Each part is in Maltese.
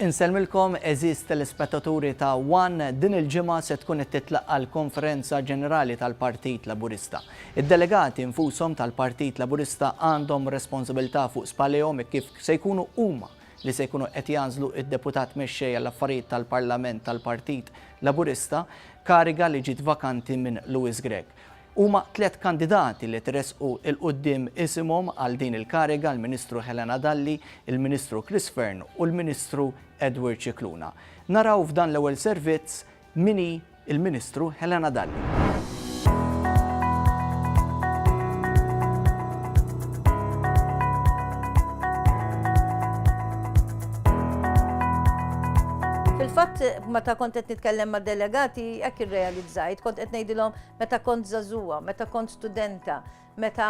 Inselmilkom eżis telespettaturi ta' One din il-ġimgħa se tkun titlaqqa l-Konferenza Ġenerali tal-Partit Laburista. Id-delegati infushom tal-Partit Laburista għandhom responsabilità fuq spallejhom kif se jkunu huma li se jkunu qed janżlu id-Deputat Mexxej għall-affarijiet tal-Parlament tal-Partit Laburista, kariga li ġiet vakanti minn Louis Grech. Huma 3 kandidati li tresqu il-qudiem isimhom għal din il-kariga l-Ministru Helena Dalli, il-Ministru Chris Fern u l-Ministru Edward Cicluna. Naraw f'dan l-ewwel servizz mini il-Ministru Helena Dalli. Fil-fatt, meta kont qed nitkellem ma' delegati, hekk irrealizzajt, kont qed ngħidilhom meta kont żagħżugħa, meta kont studenta, meta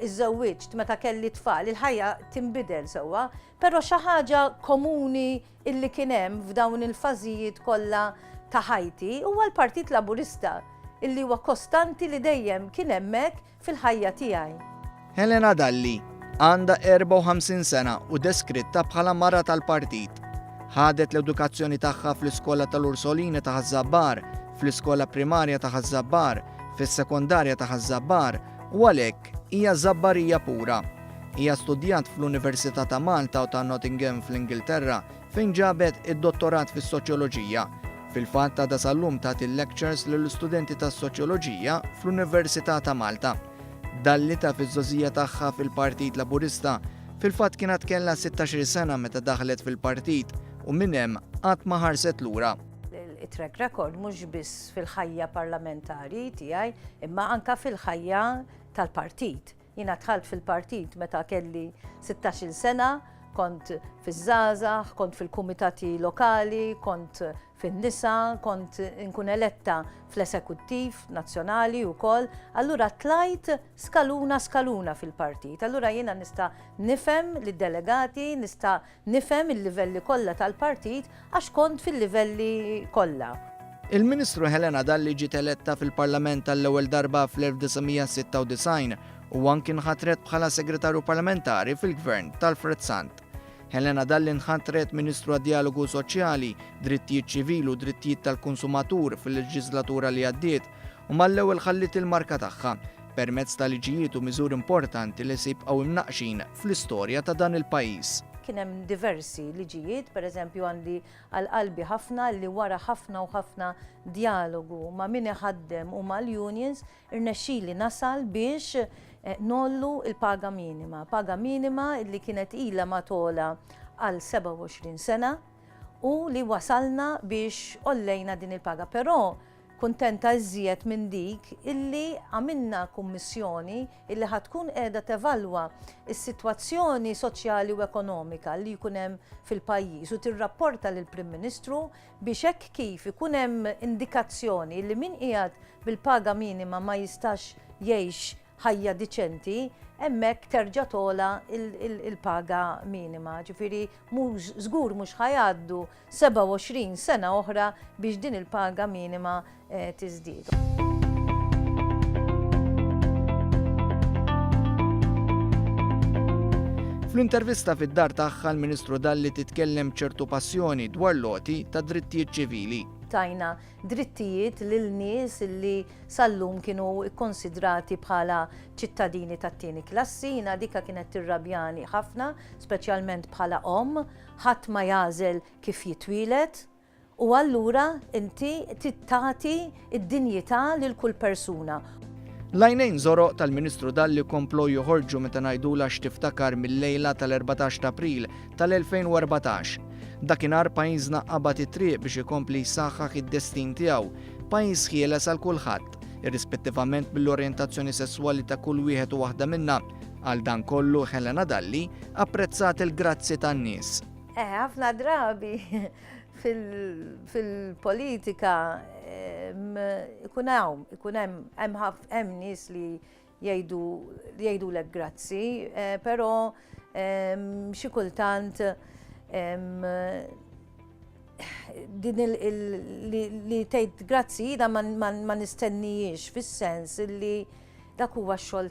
iżżewwiġt, meta kelli tfal, il-ħajja tinbidel sewwa, però xi ħaġa komuni illi kien hemm f'dawn il-fażijiet kollha ta' ħajti huwa l-Partit Laburista illi huwa kostanti li dejjem kien hemmhekk fil-ħajja tiegħi. Helena Dalli għandha 54 sena u deskritta bħala mara tal-partit. Ħadet l-edukazzjoni tagħha fl-iskola tal-Ursolini ta' Ħażabbar, fl-iskola primarja ta' Ħażabbar, fis-sekondarja ta' Ħażabbar u għalhekk hija żabbarija pura. Hija studjant fl-Università ta' Malta u ta' Nottingham fl-Ingilterra fejn ġabet id-dottorat fis-soċjoloġija. Fil-fatt ta' sal-lum tagħti lectures lill-istudenti tas-soċjoloġija fl-Università ta' Malta. Dalli ta' fiż-żożija tagħha fil-Partit Laburista fil-fatt kienet kellha 16 sena meta daħlet fil-partit u minn hemm qatt ma ħarset lura. Il-track record mhux biss fil-ħajja parlamentari tiegħi imma anke fil-ħajja tal-partit. Jiena dħalt fil-partit meta kelli 16-il sena, kont fiż-żgħażagħ, kont fil-kumitati lokali, kont fin-nisa, kont inkun eletta fl-esekuttiv nazzjonali wkoll, allura tlajt skaluna fil-partit. Allura jiena nista' nifhem lid-delegati, nista' nifhem il-livelli kollha tal-partit għax kont fil-livelli kollha. Il-Ministru Helena Dalli ġiet eletta fil-Parlament tal-ewwel darba fl-1996 u anki nħatret bħala segretarju parlamentari fil-Gvern tal-Frezzant. Helena Dalli nħatret Ministru għad-Dialogu Soċjali, Drittijiet Ċivili u Drittijiet tal-Konsumatur fil-leġislatura li għaddiet u mal-ewwel ħallit il-marka tagħha permezz ta' liġijiet u miżuri importanti li se jibqgħu imnaqxin fl-istorja ta' dan il-pajjiż. Kien hemm diversi liġijiet, pereżempju għandi għal-qalbi ħafna li wara ħafna u ħafna dialogu ma' min iħaddem u mal-unions irnexxieli nasal biex nollu il-paga minima li kienet ilha matola għal 27 sena u li wasalna biex ollejna din il-paga. Però kuntenta iżjed minn dik illi għamilna kummissjoni illi ħatkun qiegħda tevalwa is-sitwazzjoni soċjali u ekonomika li jkun hemm fil-pajjiż u tirrapporta lill-Prim Ministru biex hekk kif ikun hemm indikazzjoni li min qiegħed bil-paga minima ma jistax jgħix ħajja diċenti, hemmhekk terġa' tola il-paga minima. Ġifieri żgur mhux ħajgħaddu 27 sena oħra biex din il-paga minima tiżdied. Fl-intervista fid-dar tagħha l-Ministru Dalli titkellem ċertu passjoni dwar loti ta' drittijiet ċivili. Tajna drittijiet lil nies li sal-lum kienu ikkonsidrati bħala ċittadini tat-tieni klassi, jiena dikha kienet tirrabjani ħafna, speċjalment bħala ħadd ma jażel kif jitwielet u allura inti tagħti id-dinjità lil kull persuna. L-għajnejn żoroq tal-Ministru Dalli komplu joħorġu meta ngħidula x'tiftakar mill-lejla tal-14 ta' April tal-2014. Dakinhar pajjiżna qabad it-triq biex ikompli jsaħħaħ id-destin tiegħu, pajjiż ħieles għal kulħadd, irrispettivament mill-orjentazzjoni sesswali ta' kull wieħed u waħda minnha. Għal dan kollu Helena Dalli apprezzat il-grazzi tan-nies. Ħafna drabi fil-politika ikun hemm nies li jgħidulek grazzi, però xi kultant din li tgħid grazzi da ma nistennijiex fis-sens li dak huwa x-xogħol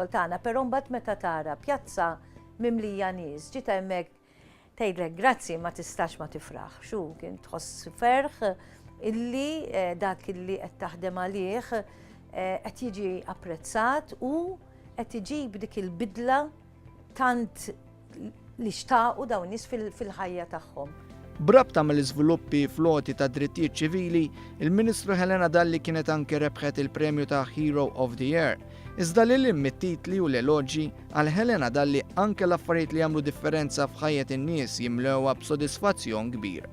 tagħna, però mbagħad meta tara pjazza mimlija nies, ġiet hemmhekk tgħidlek grazzi ma tistax ma tifraħ. Xu kien tħoss ferħ illi dak illi qed taħdem għalih qed jiġi apprezzat u qed iġib dik il-bidla tant li xtaqu dawn nies fil-ħajja tagħhom. Brabta mill-iżviluppi floti ta' drittijiet ċivili, il-Ministru Helena Dalli kienet anke rebħet il-premju ta' Hero of the Year. Iżda lil mit-titli u l-eloġi għal Helena Dalli anke l-affarijiet li jagħmlu differenza f'ħajjet in-nies jimlewha b'sodisfazzjon kbir.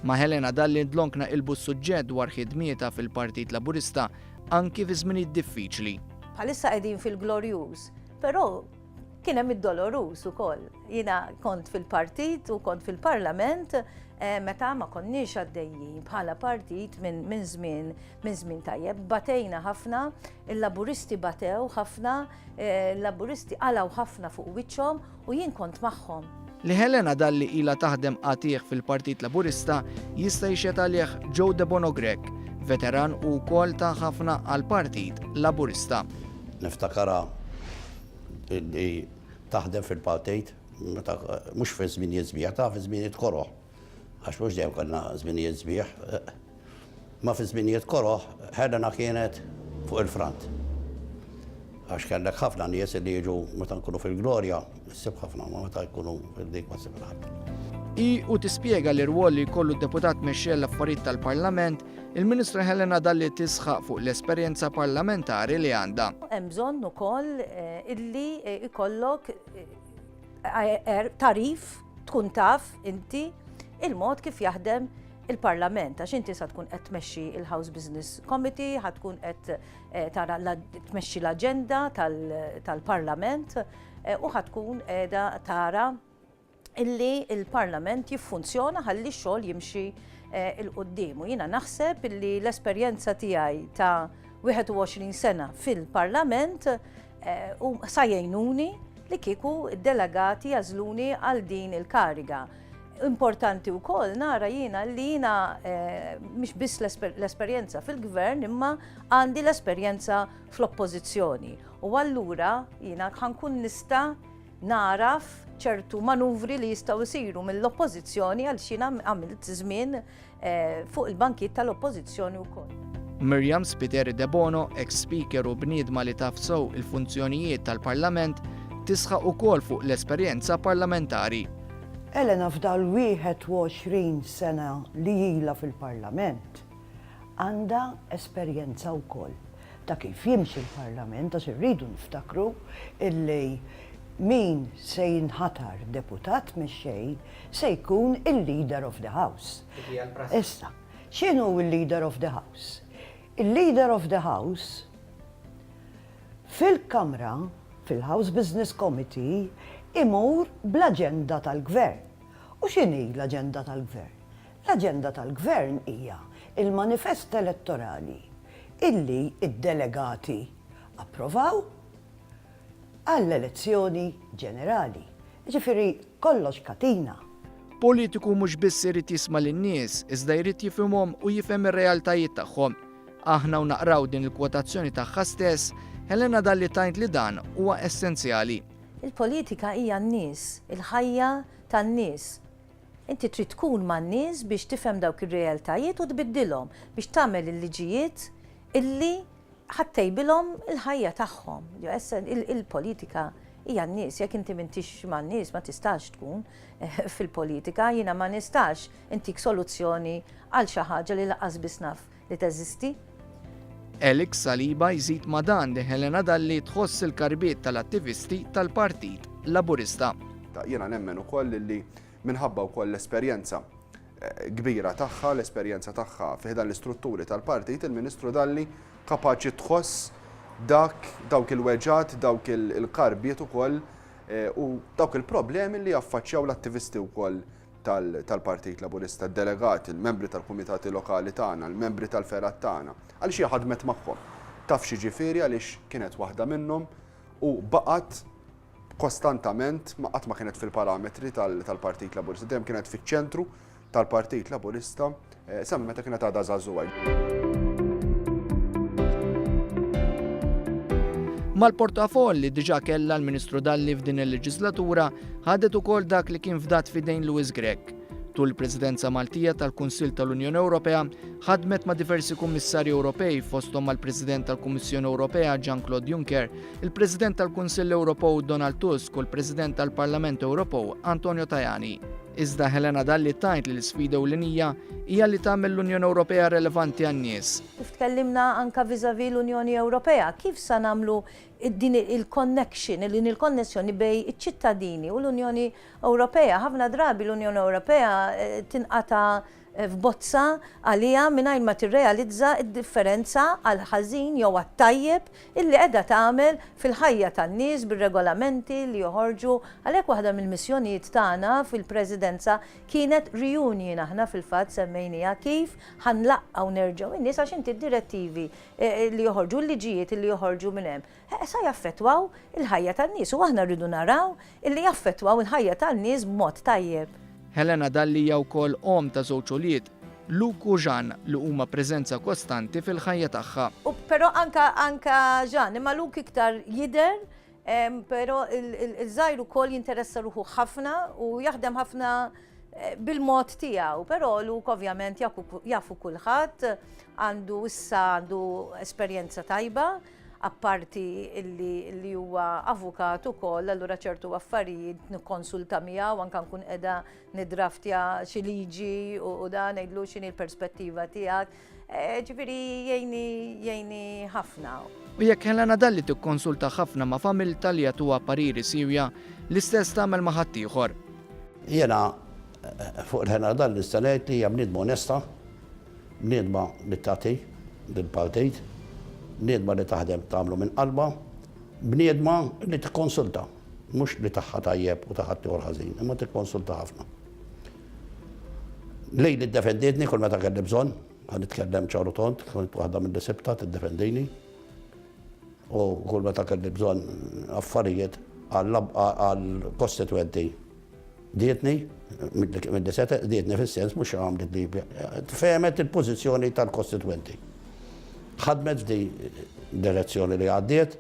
Ma' Helena Dalli ndlonkna ilbu s-suġġett dwar ħidmieta fil-Partit Laburista anki fi żminijiet diffiċli. Bħalissa qegħdin fil-glorjuż, però kien hemm id-dolorus ukoll. Jiena kont fil-partit u kont fil-Parlament meta ma konniex għaddejjin bħala partit minn żmien tajjeb. Batejna ħafna, il-laburisti batew ħafna, il-laburisti qalaw ħafna fuq wiċċhom u jien kont magħhom. Li Helena Dalli ilha taħdem għatih fil-Partit Laburista jista' jixed għalih Joe De Bonogrek, veteran u wkoll ta' ħafna għall-Partit Laburista. Niftakara li taħdem fil-partit, mhux fi żminijiet sbieħ, ta' fi żminijiet koroħ. Għax mhux dejjem kellna żminijiet sbieħ. Ma fi żminijiet koroħ, Helena kienet fuq il-front. Għax kellek ħafna nies li jiġu meta nkunu fil-glorja, issib ħafna, ma meta jkunu fil-dik ma ssib ħadd. U tispjega l-irwol li jkollu Deputat Mexxej l-affarijiet tal-Parlament, il-Ministru Helena Dalli tisħaq fuq l-esperjenza parlamentari li għandha. Hemm bżonn ukoll illi ikollok tarif tkun taf inti il-mod kif jaħdem il-Parlament, għax inti sa tkun qed tmexxi il-House Business Committee, ħad tkun qed tara tmexxi l-aġenda tal-Parlament u ħad tkun qiegħda tara illi il-Parlament jiffunzjona ħalli x-xogħol jimxi il-qoddim. U jiena naħseb illi l-esperjenza tiegħi ta' 21 sena fil-Parlament sa jgħinuni li kieku id-delegati jażluni għal din il-kariga. Importanti wkoll nara jiena li jiena mhix biss l-esperjenza fil-gvern imma għandi l-esperjenza fl-oppożizzjoni. U allura jiena ħankun nista' naraf ċertu manuvri li jistgħu jsiru mill-oppożizzjoni għal xina għamilt żmien fuq il-bankiet tal-oppożizzjoni wkoll. Miriam Spiteri De Bono, ex-speaker u bniedma li taf sew il-funzjonijiet tal-Parlament, tisħaq ukoll fuq l-esperjenza parlamentari. Helena f'dal 21 sena li ilha fil-Parlament għandha esperjenza wkoll ta' kif jimxi l-Parlament għax irridu niftakru illi min se jinħatar Deputat Mexxej se jkun il-Leader of the House. Issa, x'inhu il-Leader of the House? Il-Leader of the House fil-Kamra, fil-House Business Committee, imur bl-aġenda tal-Gvern. U x'inhi l-aġenda tal-Gvern? L-aġenda tal-Gvern hija il-manifest elettorali illi id-delegati approvaw għall-elezzjoni ġenerali. Ġifieri kollox katina. Politiku mhux biss irid jisma' lin-nies, iżda jrid jifhimhom u jifhem ir-realtajiet tagħhom. Aħna u naqraw din il-kwotazzjoni tagħha stess, Helena Dalli tajt li dan huwa essenzjali. Il-politika hija n-nies, il-ħajja tan-nies. Inti trid tkun man-nies biex tifhem dawk ir-realtajiet u tbiddilhom biex tagħmel il-liġijiet illi ħattejbilhom il-ħajja tagħhom. Il-politika hija n-nies, jekk inti m'intix man-nies ma tistax tkun fil-politika, jiena ma nistax intik soluzzjoni għal xi ħaġa li laqqas biss naf li teżisti. Elik Saliba jżid ma' dan li Helena Dalli tħoss il-karbiet tal-attivisti tal-Partit Laburista. Jiena nemmen ukoll li minħabba wkoll l-esperjenza kbira tagħha, l-esperjenza tagħha fih dan l-istrutturi tal-partit, il-Ministru Dalli kapaċi tħoss dawk il-weġġat, dawk il-karbiet ukoll u dawk il-problemi li jaffaċċjaw l-attivisti wkoll tal-Partit Laburista, d-delegati, il-membri tal-kumitati lokali tagħna, il-membri tal-ferat tagħna, għaliex hija ħadmet magħhom. Taf xi ġifieri għaliex kienet waħda minnhom u baqgħet kostantament qatt ma kienet fil-parametri tal-Partit Laburista, dejjem kienet fiċ-ċentru tal-Partit Laburista, semmi meta kienet għadha żagħżugħa. Mal-portafoll li diġà kellha l-Ministru Dalli f'din il-leġislatura ħadet ukoll dak li kien fdat fidejn Louis Grech. Tul il-Presidenza Maltija tal-Kunsill tal-Unjoni Ewropea ħadmet ma' diversi kummissarji Ewropej fosthom mal-President tal-Kummissjoni Ewropea Jean-Claude Juncker, il-President tal-Kunsill Ewropew Donald Tusk u l-President tal-Parlament Ewropew Antonio Tajani. Iżda Helena Dalli tajt li l-sfida ewlenija hija li tagħmel l-Unjoni Ewropea relevanti għan-nies. Kif tkellimna anka viżavi l-Unjoni Ewropea, kif sa nagħmlu din il-connection, il-konnessjoni bej iċ-ċittadini u l-Unjoni Ewropea. Ħafna drabi l-Unjoni Ewropea tinqata' f'bozza għalija mingħajr ma tirrealizza d-differenza għal ħażin jew għat-tajjeb illi qiegħda tagħmel fil-ħajja tan-nies bir-regolamenti li joħorġu. Għalhekk waħda mill-missjonijiet tagħna fil-Presidenza kienet reunion aħna fil-fatt semmejniha kif ħanlaqgħu nerġgħu in-nies għax inti d-direttivi li joħorġu l-liġijiet li joħorġu minn hemm sa jaffettwaw il-ħajja tan-nies u aħna rridu naraw illi jaffettwaw il-ħajja tan-nies b'mod tajjeb. Helena Dalli hija wkoll om ta' żewġ ulied, Luke u Jean li huma preżenza kostanti fil-ħajja tagħha. Però anka Jean, imma Luke iktar jidher, però il-żgħir ukoll jinteressa ruħu ħafna u jaħdem ħafna bil-mod tiegħu, però Luke ovvjament jafu kulħadd għandu esperjenza tajba. Apparti li huwa avukat ukoll, allura ċertu affarijiet nikkonsulta miegħu anke nkun qiegħda niddraftja xi liġi u dan ngħidlu x'inhi l-perspettiva tiegħek. Ġifieri jgħinni ħafna. U jekk Helena Dalli tikkonsulta ħafna ma' familja li jagħtuha pariri sirja, l-istess tagħmel ma' ħadd ieħor. Jiena fuq Helena Dalli nista' ngħid li hija bniedma onesta, bniedma li tagħti lill-partit, bniedma li taħdem tagħmlu minn qalba, bniedma li tikkonsulta, mhux li taħħa tajjeb u taħħa tieħor ħażin, imma tikkonsulta ħafna. Lejli ddefendietni kull meta kelli bżonn, ħan nitkellem ċaru tont, kont waħda mill-disibta tiddefendini. U kull meta kelli bżonn affarijiet għall-kostituenti dietni, dietni fis-sens mhux għamlet li femet il-pożizzjoni tal-kostituenti. ħadmet f'di direzzjoni li għaddiet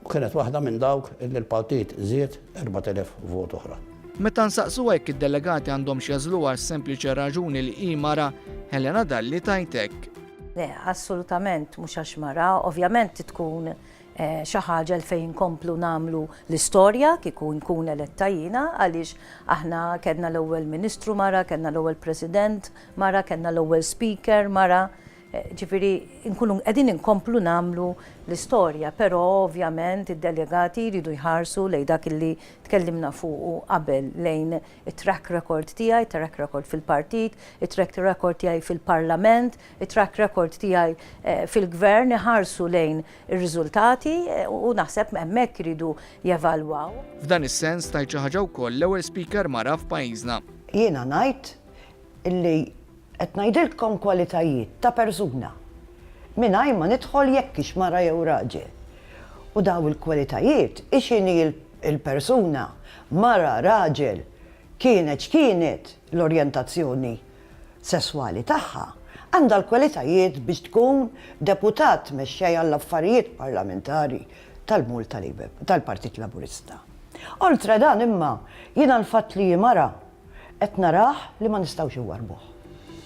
u kienet waħda minn dawk illi l-partit żied 4,000 vot oħra. Meta nsaqsu hekk id-delegati għandhom x'jażlu għal sempliċi raġuni li hi mara, Helena Dalli tajtek. Le, assolutament mhux għax mara, ovvjament tkun xi ħaġa fejn komplu nagħmlu l-istorja kieku nkun eletta jiena għaliex aħna kellna l-ewwel Ministru mara, kellna l-ewwel President mara, kellna l-ewwel Speaker mara. Ġifieri nkunu qegħdin inkomplu nagħmlu l-istorja, però ovvjament id-delegati jridu jħarsu lejn dak illi tkellimna fuqu qabel lejn it-track record tiegħi, track record fil-partit, it-track record tiegħi fil-Parlament, it-track record tiegħi fil-Gvern, iħarsu lejn ir-riżultati u naħseb hemmhekk iridu jevalwaw. F'dan is-sens tajt xi ħaġa wkoll l-ewwel speaker mara f'pajjiżna. Jiena ngħid illi qed ngħidilkom kwalitajiet ta' persuna mingħajr ma nidħol jekk ix mara jew raġel. U daw il-kwalitajiet ixini il-persuna mara raġel kienet x'kienet l-orjentazzjoni sesswali tagħha għandha l-kwalitajiet biex tkun deputat mexxej għall-affarijiet parlamentari tal-Malta tal-Partit Laburista. Oltre dan imma jiena l-fatt li mara qed narah li ma nistgħux iwarbuh.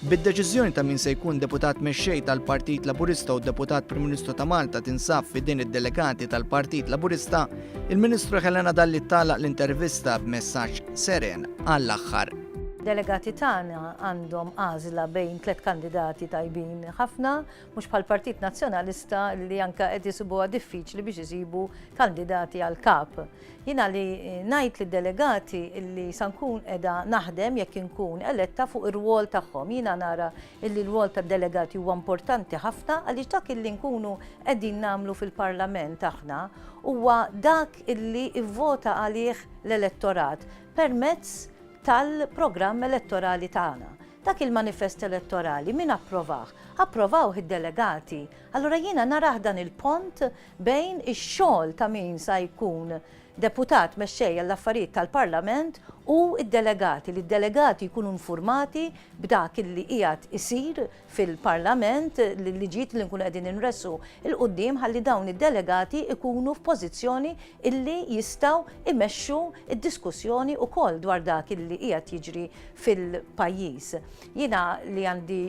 Bid-deċiżjoni ta' min se jkun Deputat Mexxej tal-Partit Laburista u Deputat Prim Ministru ta' Malta tinsab fid-din id-delegati tal-Partit Laburista, il-Ministru Helena Dalli tagħlaq l-intervista b'messaġġ seren għall-aħħar. Delegati tagħna għandhom għażla bejn 3 kandidati tajbin ħafna, mhux bħall-Partit Nazzjonalista li anke qed isibuha diffiċli biex isibu kandidati għal kap. Jiena li ngħid lid-delegati li se nkun qiegħda naħdem jekk inkun eletta fuq ir-rwol tagħhom. Jiena nara li l-rwol tad-delegati huwa importanti ħafna għaliex dak illi nkunu qegħdin nagħmlu fil-Parlament aħna huwa dak illi ivvota għalih l-elettorat permezz tal-programm elettorali tagħna. Dak il-manifest elettorali min approvaw? Approvaw id-delegati. Allura jiena narah dan il-pont bejn ix-xogħol ta' min sa jkun deputat mexxej għall-affarijiet tal-Parlament u id-delegati, li d-delegati jkunu informati b'dak li qiegħed isir fil-Parlament, l-liġijiet li nkunu qegħdin inressu il-qudiem ħalli dawn id-delegati ikunu f'pożizzjoni illi jistgħu imexxu id-diskussjoni wkoll dwar dak illi qiegħed jiġri fil-pajjiż. Jiena li għandi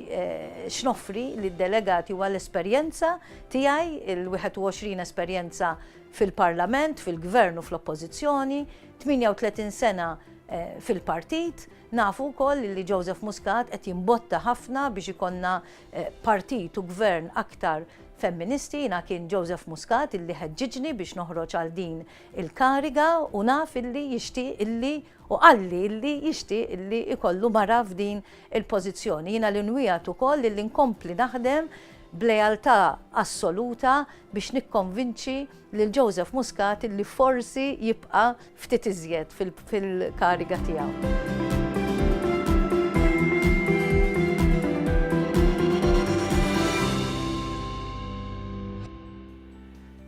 x'noffri lid-delegati huwa l-esperjenza tiegħi, il-21 esperjenza fil-Parlament, fil-Gvern u fl-Oppożizzjoni, 38 sena fil-partit, nafu wkoll li Joseph Muscat qed jimbotta ħafna biex ikonna partit u gvern aktar femministi. Jiena kien Joseph Muscat illi ħeġġiġni biex noħroġ għal din il-kariga u naf illi jixtieq illi u qalli illi jixtieq illi ikollu mara f'din il-pożizzjoni. Jiena l-inwijat ukoll illi nkompli naħdem b'lealtà assoluta biex nikkonvinċi lil Joseph Muscat illi forsi jibqa' ftit iżjed fil-kariga tiegħu.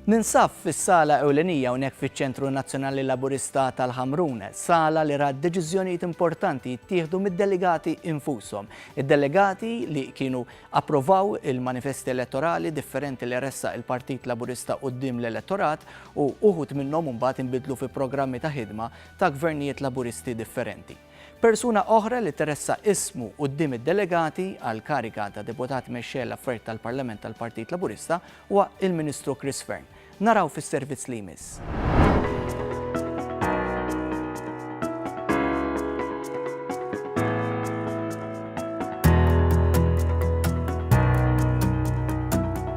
Ninsab fis-sala ewlenija hawnhekk fiċ-Ċentru Nazzjonali Laburista tal-Ħamrun, sala li ra deċiżjonijiet importanti jittieħdu mid-delegati infushom. Id-delegati li kienu approvaw il-manifesti elettorali differenti li ressa il-Partit Laburista quddiem l-elettorat u uħud minnhom imbagħad inbidlu fi programmi ta' ħidma ta' gvernijiet laburisti differenti. Persuna oħra li teressa ismu quddiem id-delegati għal karika ta' Deputat Mexxej l-Affarijiet tal-Parlament tal-Partit Laburista huwa il-Ministru Chris Fearn. Naraw fis-servizz li jmiss.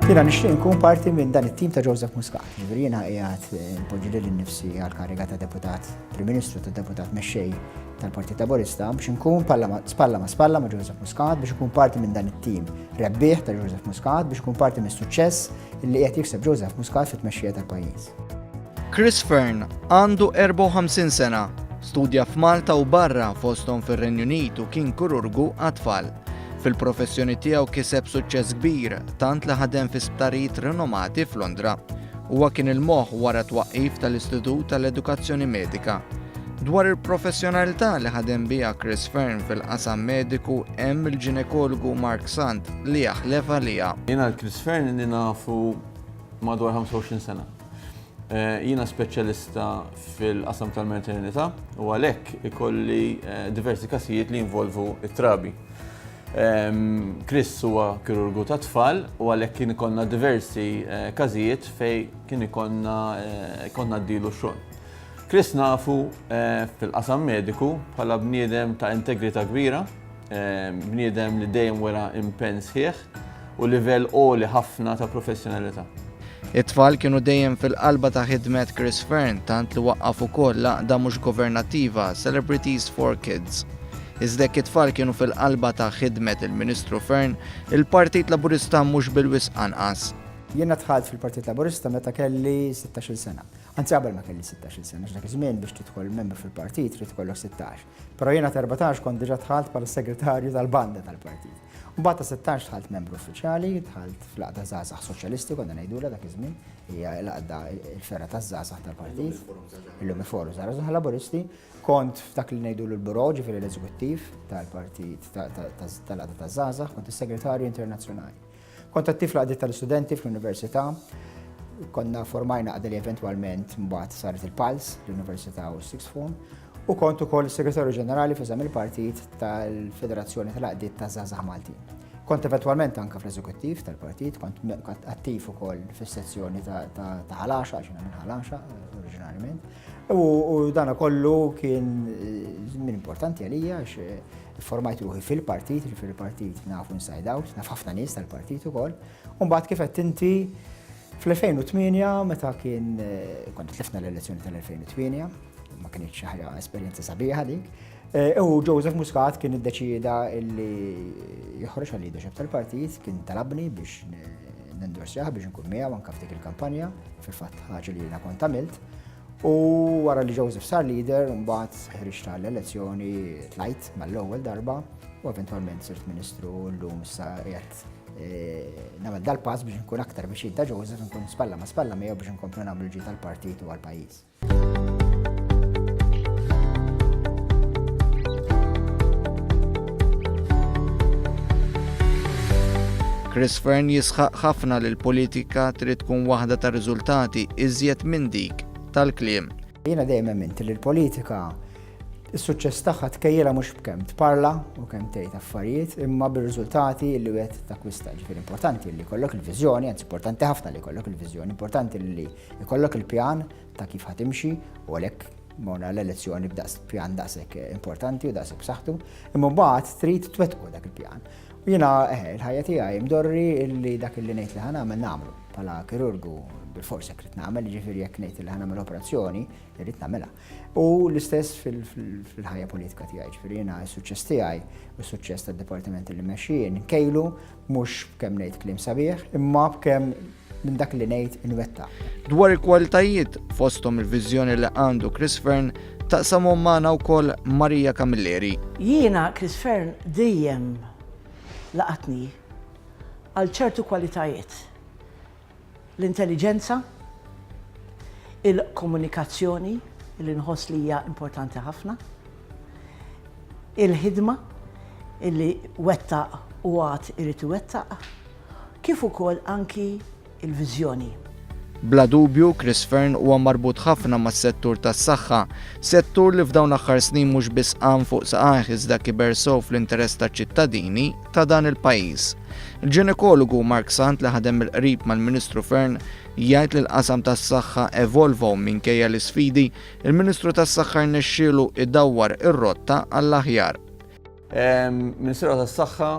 Jiena nixtieq nkun parti minn dan it-tim ta' Joseph Muscat. Ġifieri jiena qiegħed npoġġi lil innifsi għal kariga ta' Deputat Prim Ministru ta' Deputat Mexxej tal-Partit Laburista biex nkun spalla ma' Joseph Muscat biex ikun parti minn dan it-tim rebbieħ ta' Joseph Muscat biex ikun parti mis-suċċess li qed jikseb Joseph Muscat fit-tmexxija tal-pajjiż. Chris Fearn għandu 54 sena, studja f'Malta u barra fosthom fir-Renju Unit u kien kururgu għat-tfal. Fil-professjoni tiegħu kiseb suċċess kbir, tant li ħadem fi sptarijiet rinomati f'Londra. Huwa kien il-moħħ wara twaqqif tal-Istitut tal-Edukazzjoni Medika. Dwar il-professjonalità li ħadem biha Chris Fearn fil-qasam mediku hemm il-ġinekologu Mark Sant li jaħlef għaliha. Jiena l-Chris Fearn inni nafu madwar 25 sena. Jiena speċjalista fil-qasam tal-maternità u għalhekk ikolli diversi każijiet li involvu it-trabi. Chris huwa kirurgu ta' tfal u għalhekk kien ikollna diversi każijiet fejn kien ikollna ddielu xogħol. Chris nafu fil-qasam mediku bħala bniedem ta' integrità kbira, bniedem li dejjem wera impenn sħiħ u livell għoli ħafna ta' professjonalità. It-tfal kienu dejjem fil-qalba ta' ħidmet Chris Fearn tant li waqqaf ukoll laqda mhux governattiva Celebrities for Kids. Iżdek it-tfal kienu fil-qalba ta' ħidmet il-Ministru Fearn, il-Partit Laburista mhux bil-wisq anqas. Jiena dħalt fil-Partit Laburista meta kelli 16 sena. Anzi qabel ma kelli 16 sena, dak iż-żmien biex tidħol membru fil-partit trid tkollok 16. Però jiena ta' 14 kont diġà dħalt bħala segretarju tal-banda tal-partit. Mbagħad ta' 16 dħalt membru uffiċjali, dħalt fl-laqda żgħażagħ soċjalisti konna ngħidula dak iż-żmien, hija l-laqda il-ferra taż-żgħażagħ tal-partit, illum il-foru żgħażagħ laburisti. Kont f'dak li ngħidulu l-buro ġifieri l-eżekuttiv tal-partit tal-laqda taż-żgħażagħ, kont is-segretarju internazzjonali. Kont attiv fl-qdiet tal-istudenti fl-università, konna formajna qada li eventwalment mbagħad saret il-Pals l-Università u Sixth Form u kont ukoll is-Segretarju Ġenerali f'eżam il-Partit tal-Federazzjoni tal-Qdiet taż-Żgħażagħ Maltin. Kont eventwalment anke fl-eżekuttiv tal-partit, kont attiv ukoll fis-sezzjoni ta' ħalaxa, għax minn ħalaxa oriġinarjament. U dana kollu kien żmien importanti għalija għax formajt ruħi fil-partit, fil-partit nafu inside out, naf ħafna nies tal-partit ukoll. U mbagħad kif qed inti fl-2008 meta kont tlifna l-elezzjoni tal-2008, ma kienx ħaġa esperjenza sabiħa dik. U Joseph Muscat kien iddeċida li joħroġ għal-leadership tal-partit, kien talabni biex nendorsjaha biex nkun miegħu anke f'dik il-kampanja, fil-fatt ħaġa li jiena kont għamilt. U wara li Joseph sar leader, mbagħad ħriġ tal-elezzjoni tlajt mal-ewwel darba u eventwalment sirt Ministru llum issa qiegħed nagħmel dal-pass biex nkun aktar biex ta' Joseph nkun spalla ma spalla miegħu biex nkomplu nagħmlu ġid tal-partit u għall-pajjiż. Chris Fern jisħaq ħafna li l-politika trid tkun waħda ta' riżultati iżjed minn dik tal-kliem. Jiena dejjem ment li l-politika is-suċċess tagħha tkejjela mhux b'kemm tparla u kemm tgħid affarijiet imma bir-riżultati li wieħed takkwista. Ġifieri importanti li jkollok il-viżjoni, anzi importanti ħafna li jkollok il-viżjoni, importanti li jkollok il-pjan ta' kif ħatimxi u għalhekk morna l-elezzjoni b'daqs pjan daqshekk importanti u daqshekk b'saħħtu, imma mbagħad trid twettqu dak il-pjan. U jiena il-ħajja tiegħi mdorri li dak li ngħid li ħanagħmel nagħmlu bħala kirurgu bil-forsi jekk rid nagħmel, ġifieri jekk ngħid li ħanagħmel operazzjoni irrid nagħmilha. U l-istess fil-ħajja politika tiegħi, ġifieri jiena s-suċċess tiegħi u s-suċċess tad-dipartiment li mmexxi nkejlu mhux b'kemm ngħid kliem sabiħ, imma b'kemm minn dak li ngħid inwettaq. Dwar il-kwalitajiet fosthom il-viżjoni li għandu Chris Fern taqsamhom magħna wkoll Marija Camilleri. Jiena Chris Fern dejjem laqatni għal ċertu kwalitajiet. L-intelligenza, il-komunikazzjoni, li nħoss li hija importanti ħafna, il-ħidma, illi wettaq u għad irid iwettaq, kif ukoll anki il-viżjoni. Bla dubju, Chris Fern huwa marbut ħafna mas-settur tas-saħħa, settur li f'dawn l-aħħar snin mhux biss qam fuq saqajh iżda kiber sew fl-interess taċ-ċittadini ta' dan il-pajjiż. Il-ġinekologu Mark Sant li ħadem il-qrib mal-Ministru Fern jgħid li l-qasam tas-saħħa evolvaw minkejja l-isfidi, il-Ministru tas-Saħħa rnexxielu idawwar ir-rotta għall-aħjar. Ministeru tas-Saħħa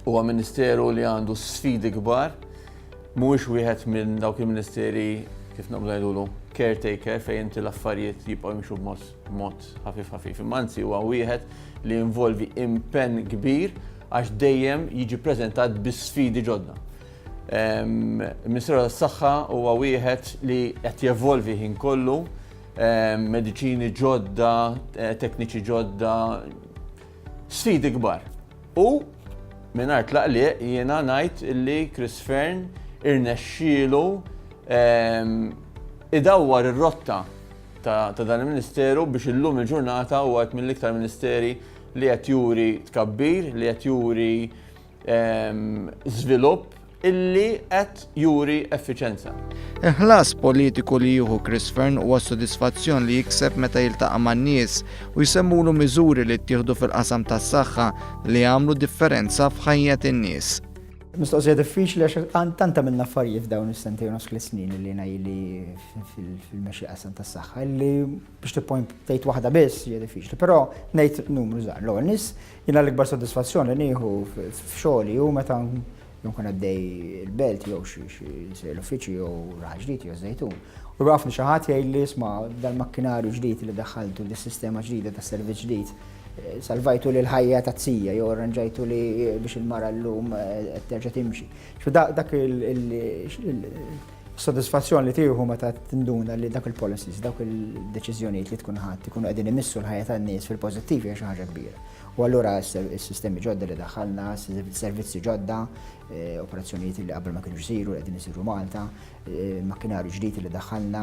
huwa Ministeru li għandu sfidi kbar. Mhuwiex wieħed minn dawk il-ministeri kif naqblu jgħidulu caretaker fejn inti l-affarijiet jibqgħu jimxu b'mod ħafif. Imma anzi huwa wieħed li involvi impenn kbir għax dejjem jiġi ppreżentat bis-sfidi ġodda. Il-Ministeru tas-Saħħa huwa wieħed li qed jevolvi ħin kollu, mediċini ġodda, tekniċi ġodda, sfidi kbar. U mingħajr tlaqliq jiena ngħid illi Chris Fern irnexxielu idawwar ir-rotta ta' dan il-Ministeru biex illum il-ġurnata huwa qed mill-iktar ministeri li qed juri tkabbir, li qed juri żvilupp, illi qed juri effiċenza. Il-ħlas politiku li jieħu Chris Fern huwa s-sodisfazzjon li jikseb meta jiltaqa' man-nies u jsemmulu miżuri li ttieħdu fil-qasam tas-saħħa li jagħmlu differenza f'ħajja in-nies. Mistoqsija diffiċli għax tanta minn affarijiet f'dawn is-sentejn u nofs snin li ngħidli fil-mexxi qasam tas-saħħa li biex tippoint tgħid waħda biss hija diffiċli, però ngħid numru żgħar. L-ewwel nies jiena l-ikbar sodisfazzjon li nieħu f'xogħli u meta nkun għaddej il-belt jew xi l-uffiċċju jew raħ ġdid jew żejtun. U waqafni xi ħadd jgħidli isma' dal-makkinarju ġdid li daħħaltu dis-sistema ġdida tas-servizz ġdid salvajtu li l-ħajja ta' tzija, jew arranġajtu li biex il-mara l-lum terġa' timxi. Dak il-sodisfazzjon li tieħu meta tinduna li dak il-policies, dak il-deċiżjonijiet li tkun ħadd ikunu qegħdin imissu l-ħajja tan-nies fil-pożittiv hija xi ħaġa kbira. U allura s-sistemi ġodda li daħħalna, servizzi ġodda, operazzjonijiet li qabel ma kienu jsiru qegħdin isiru Malta, makkinarju ġdid li daħħalna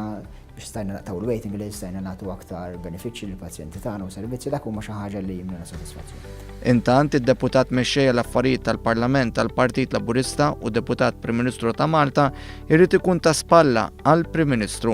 biex stajna naqtaw il-waiting list, stajna nagħtu aktar benefiċċji lill-pazjenti tagħna u servizzi dak huma xi ħaġa li jimluna sodisfazzjoni. Intant id-Deputat Mexxej għall-Affarijiet tal-Parlament tal-Partit Laburista u Deputat Prim Ministru ta' Malta jrid ikun ta' spalla għall-Prim Ministru.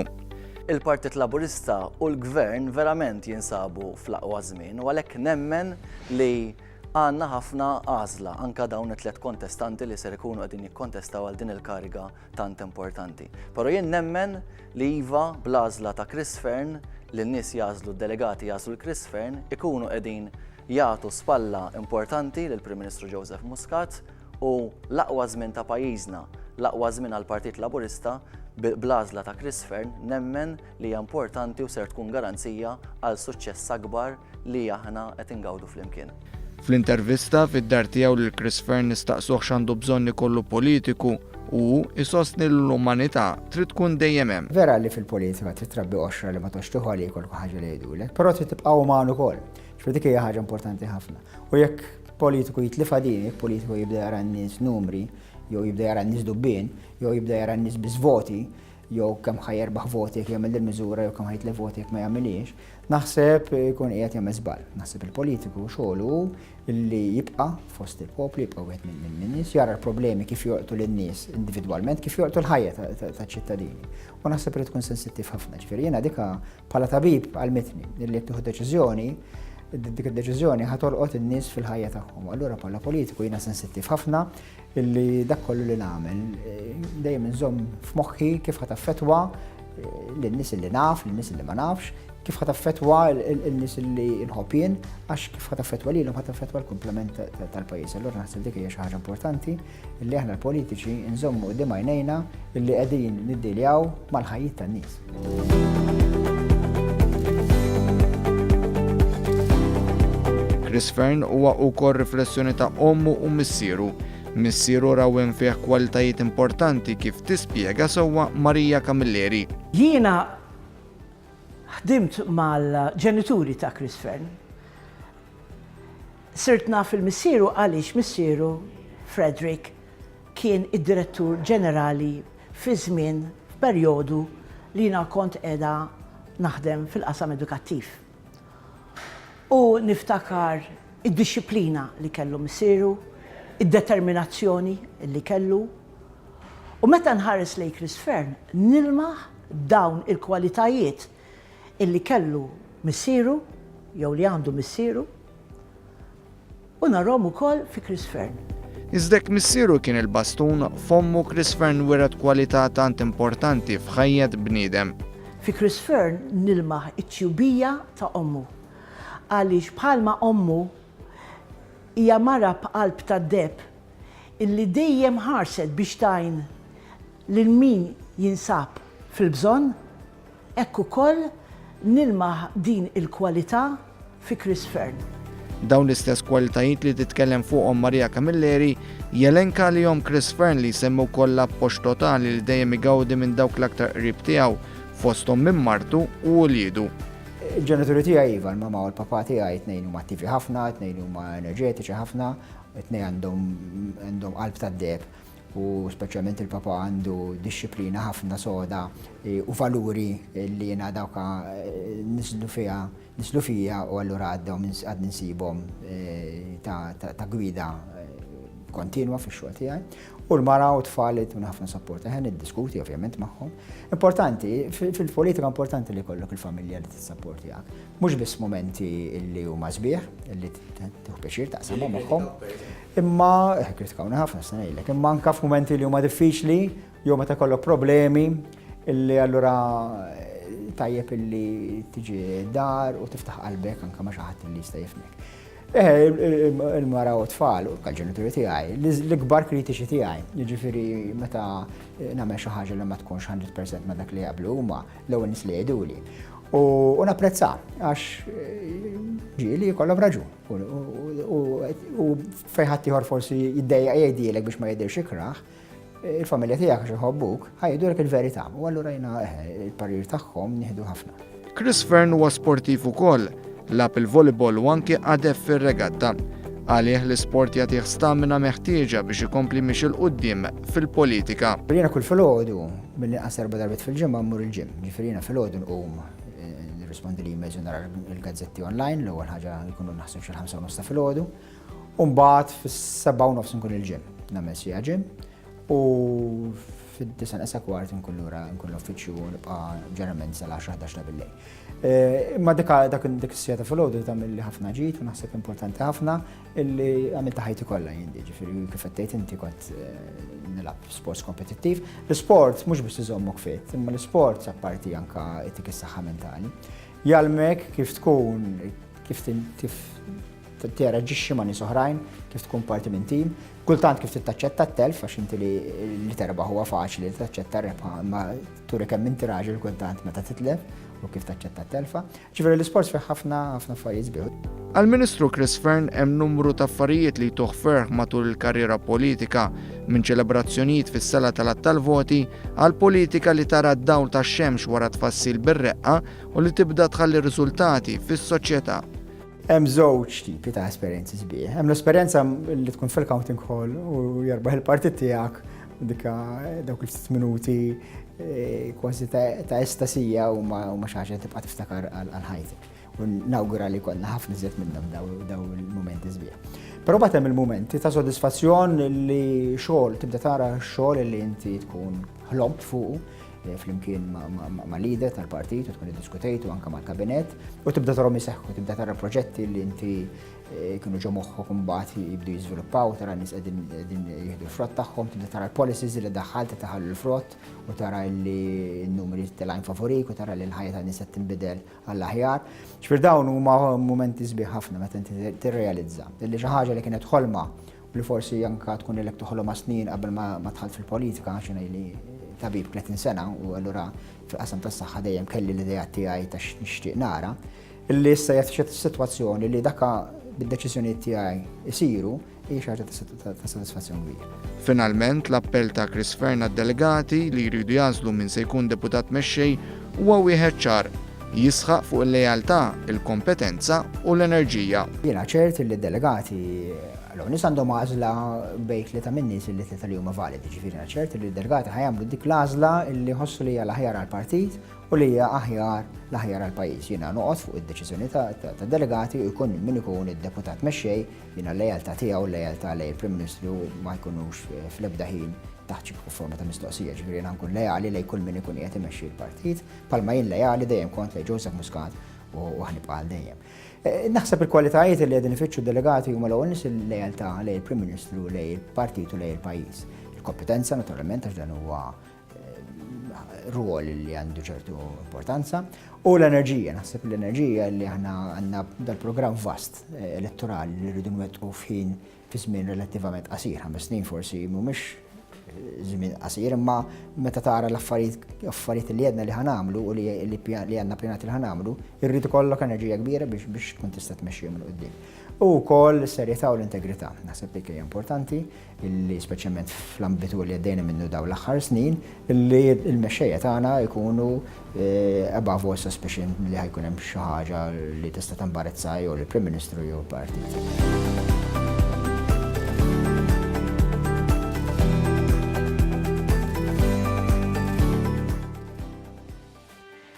Il-Partit Laburista u l-Gvern verament jinsabu fl-aqwa żmien u għalhekk nemmen li għandna ħafna għażla anke dawn it-tliet kontestanti li ser ikunu qegħdin jikkontestaw għal din il-kariga tant importanti. Però jien nemmen li iva bl-għażla ta' Chris Fern li n-nies jażlu d-delegati jażlu l-Chris Fern ikunu qegħdin jagħtu spalla importanti lill-Prim Ministru Joseph Muscat u l-aqwa żmien ta' pajjiżna, l-aqwa żmien għall-Partit Laburista bl-għażla ta' Chris Fern nemmen li hija importanti u ser tkun garanzija għal suċċess akbar li aħna qed ingawdu flimkien. Fl-intervista fid-dar tiegħu lil Chris Fern nistaqsuh x'għandu bżonn ikollu politiku u jsostni l-umanità trid tkun dejjem hemm. Vera li fil-politika trid trabbi oxra li ma toxtieħu għalik jkollu ħaġa li jgħidulek, però trid tibqa' uman ukoll. Dik hija ħaġa importanti ħafna. U jekk politiku jitlifha din, jekk politiku jibda jara n-nies numri, jew jibda jara n-nies dubbien, jew jibda jara n-nies biżvoti, jew kemm ħajjerbaħ voti jekk jagħmel il-miżura jew kemm ħajtlef voti jekk ma jagħmilix, naħseb ikun qiegħed jagħmel żball. Naħseb il-politiku xogħlu illi jibqa' fost il-poplu, jibqa' wieħed min-nies, jara l-problemi kif joqtu lin-nies individwalment, kif joqtu l-ħajja taċ-ċittadini. U naħseb li tkun sensittiv ħafna. Ġifieri jiena dika bħala tabib għalmitni illi tieħu deċiżjoni, dik id-deċiżjoni ħatolqot in-nies fil-ħajja tagħhom. Allura bħala politiku jiena sensittiv ħafna illi dak kollu li nagħmel dejjem inżomm f'moħħi kif ħataffettwa lin-nies illi naf, lin-nies illi ma nafx, kif ħataffettwa l-nies illi nħobbien, għax kif ħataffettwa lilhom ħataffettwa l-kumplament tal-pajjiż. Allura naħseb dik hija xi ħaġa importanti illi aħna l-politiċi nżommu qudiem għajnejna illi qegħdin niddiljaw mal-ħajjiet tan-nies. Chris Fern huwa wkoll riflessjoni ta' ommu u missieru. Missieru rawwen fih kwalitajiet importanti kif tispjega sewwa Marija Camilleri. Jiena ħdimt mal-ġenituri ta' Chris Fern. Sirt naf il-missieru għaliex missieru Frederick kien id-direttur ġenerali fi żmien f'perjodu li jiena kont qiegħda naħdem fil-qasam edukattiv. U niftakar id-disciplina li kellu missieru, id-determinazzjoni li kellu. U meta nħares lej Chris Fern, nilmaħ dawn il-kwalitajiet illi kellu missieru, jew li għandu missieru, u narhom ukoll fi Chris Fern. Iżdek missieru kien il-bastun, fommu Chris Fern wiret kwalità tant importanti f'ħajjed bniedem. Fi Chris Fern nilmaħ iċ-ċjubija ta' ommu. Għaliex bħalma ommu hija mara b'qalb ta' deb illi dejjem ħarset biex tajn lil min jinsab fil-bżonn, hekk ukoll nilmaħ din il-kwalità fi Chris Fern. Dawn l-istess kwalitajiet li titkellem fuqhom Marija Camilleri jelenka lihom Chris Fern li semmu wkoll l-appoġġ totali li dejjem igawdi minn dawk l-aktar qrib tiegħu fosthom minn martu u wliedu. Il-ġenituri tiegħi iva, l-mama u l-papa tiegħi tnejn huma attivi ħafna, tnejn huma enerġetiċi ħafna, tnejn għandhom qalb tad-deb u speċjalment il-papa għandu disċiplina ħafna soda u valuri li jiena dawka nislu fija u allura għad ninsibhom ta' gwida kontinwa fix-xogħol tiegħi. U l-mara u tfalet u ħafna support. Ħen id-diskuti ovvjament magħhom. Importanti, fil-politika importanti li kollok il-familja li tissapportijak. Mhux biss momenti li huma sbieħ, li tieħu pjaċir taqsamhom magħhom. Imma kritikawna ħafna snejlek, imma anke f'mumenti li huma diffiċli, jew meta kollok problemi, illi allura tajjeb illi tiġi dar u tiftaħ qalbek anke ma' xi ħadd li jista' jifhmek. Il-mara u tfal u kal-ġenituri tiegħi, l-ikbar kritiċi tiegħi, jiġifieri meta nagħmel xi ħaġa li ma tkunx 100% ma dak li jaqblu huma l-ewwel nies li jgħiduli. U napprezza għax ġieli jkollhom raġun. U fejn ħadd ieħor forsi jiddejjaq jgħidilek biex ma jidhirx ikraħ, il-familja tiegħek għax iħobbuk ħajdulek il-verità. U allura jiena il-parir tagħhom nieħdu ħafna. Chris Fern huwa sportiv ukoll. Lab il-volleyball u anke għadef fir-regatta. Għalih l-isport jagħtih stamina meħtieġa biex ikompli mix il-qudiem fil-politika. Jiena kull filgħodu mill-inqas 4 darbiet fil-ġimgħa mmur il-ġim. Ġifieri jiena filgħodu nqum nirrispondi l-emails u nara il-gazzetti online, l-ewwel ħaġa jkunu naħseb xi 5:30 ta' filgħodu. U mbagħad fis-7:30 nkun il-ġim. Nagħmel sija ġim u fid-9:15 nkun lura nkun l-uffiċċju nibqa' ġeneralment sal-10-11 ta' billejl. Imma dik is-sija ta' filgħodu tagħmel li ħafna ġid u naħseb importanti ħafna illi għamilt ħajti kollha jien ġifieri kif qed tgħid inti kont nilgħab sports kompetittiv. L-isport mhux biss iżommok fit, imma l-isport apparti anke jtik is-saħħa mentali. Jalmek kif tkun kif tiraġixxi ma' nies oħrajn, kif tkun parti minn tim, kultant kif tittaċċetta t-telf għax inti li terbaħ huwa faċli li taċċetta r-rebħa, imma turi kemm inti raġel kultant meta titlef u kif taċċetta t-telfa. Ġifieri l-isport fih ħafna affarijiet sbieħ. Għall-Ministru Chris Fern hemm numru ta' affarijiet li jtuħ ferħ matul il-karriera politika, minn ċelebrazzjonijiet fis-sala tal-voti għal politika li tara d-dawl tax-xemx wara tfassil bir-reqqa u li tibda tħalli riżultati fis-soċjetà. Hemm żewġ tipi ta' esperjenzi sbieħ. Hemm l-esperjenza li tkun fil-counting hall u jarbaħ il-partit tiegħek dawk il-6 minuti kważi ta' estasija u ma xaġa tibqa' tiftakar għal ħajtek. U nawgura li konna ħafna iżjed minnhom daw il-momenti żbieħ. Però bagħad hemm il-momenti ta' sodisfazzjon li xogħol tibda tara xogħol li inti tkun ħlomt fuqu flimkien ma' leader tal-partit u tkun iddiskutejtu anke mal-kabinet u tibda tarhom iseħħu, tibda tara proġetti li inti kienu ġo moħħok imbagħad jibdu jiżviluppaw, tara nies qegħdin jieħdu l-frott tagħhom, tibda tara l-policies li daħħalti taħallu l-frott u tara li n-numri telgħin favorik u tara li l-ħajja ta' nies qed tinbidel għall-aħjar. Ġifier dawn huma mumenti sbieħ ħafna meta inti tirrealizza li xi ħaġa li kienet ħolma u li forsi anke tkun ilek toħolhom snin qabel ma tħalt fil-politika għax li tabib 30 sena u allura fil-qasam tas-saħħa dejjem kelli l-idea tiegħi ta' nixtieq nara illi issa jgħid sitwazzjoni li dakka bid-deċiżjonijiet tiegħi isiru hija xi ħaġa ta' sodisfazzjon kbira. Finalment l-appell ta' Chris Ferna d-delegati li jridu jażlu min se jkun deputat Mexxej huwa wieħed ċar jisħaq fuq il-lejaltà, il-kompetenza u l-enerġija. Jiena ċert li d-delegati nis għandhom għażla bejn tlieta min nies li tlieta li huma validi, ġifieri ċert li d-delegati ħajamlu dik l-għażla li ħossu li hija l-aħjar għall-partit u li hija l-aħjar għall-pajjiż. Jiena noqgħod fuq id-deċiżjoni ta' delegati u jkun min ikun id-deputat Mexxej, jiena l-lejaltà tiegħu u l-lejaltà lejn il-Prim Ministru ma jkunux fl-ebda ħin taħt xi forma ta' mistoqsija, ġifieri jiena nkun lejali lejn kull min ikun qiegħed imexxi l-partit, bħalma jien lejali dejjem kont lejn Joseph Muscat u ħanibqa' dejjem. Naħseb il-kwalitajiet li qegħdin ifittxu delegati huma l-ewwel nies il-lejaltà lejn il-Prim Ministru, lejn il-partit u lejn il-pajjiż. Il-kompetenza naturalment għax dan huwa rwol li għandu ċertu importanza u l-enerġija, naħseb l-enerġija li aħna għandna dal-programm vast elettorali li rridu nwettqu fi żmien relattivament qasir, 5 snin forsi mhumiex żmien qasir, imma meta tara l-affarijiet li għedna li ħanamlu u li għandna pjanati li ħanamlu, irrid ikollok enerġija kbira biex tkun tista' tmexxihom il qudiem. U wkoll is-serjetà u l-integrità. Naħseb li hija importanti illi speċjalment fl-ambitu li għaddejna minnu dawn l-aħħar snin illi l-mexxejja tagħna jkunu above all suspicion li ħajkun hemm xi ħaġa li tista' tambarazza jew il-Prim Ministru jew il-Partit.